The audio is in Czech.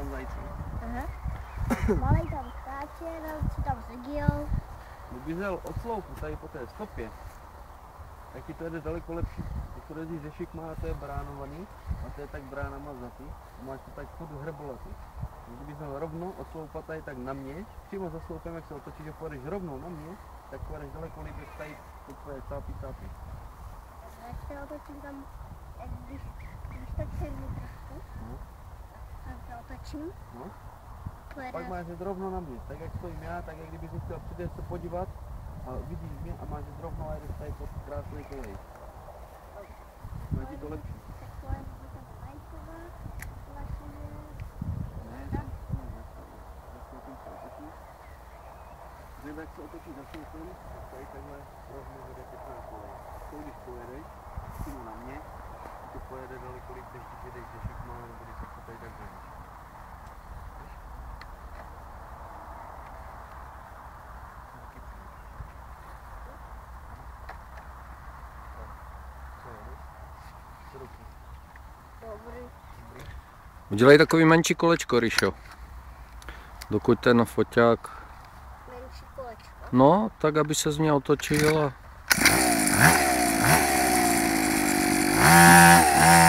zajci. Aha. Malej tam skáče, velcí tam sedil. Kdyby jel od sloupu tady po té stopě, tak ti to jede daleko lepší. Pokud jezdíš ze šikma, to je bránovaný a to je tak bránama vzatý. A máš to tak furt hrbolatý. Kdybys měl rovno od sloupa tady tak na mě, přímo za sloupem, jak se otočíš a pojedeš rovnou na mě, tak pojedeš daleko líp, jak tady to tvoje tápí. Jak se otočím tam, jak když tak sednu trošku, tak se otočím. No. Pojede. Pak máš jít rovno na mě, tak jak stojím já, tak jak kdybys si chtěl přijet se podívat a vidíš mě a máš jít rovno a jedeš tady pod krásný kolej. Bude ti to lepší. Tak pojede tam Lajková, Lašine. Ne, jak se otočí za sloupem, tak tady takhle rovno vede pěkná kolej. To když pojedeš, přímo na mě, to pojede daleko líp, než když jedeš ze šikma, nebo když se tady tak jdeš. Dobrý. Udělej takový menší kolečko, Ryšo. Dokud ten foťák... Menší kolečko. No, tak aby se z mě otočil a...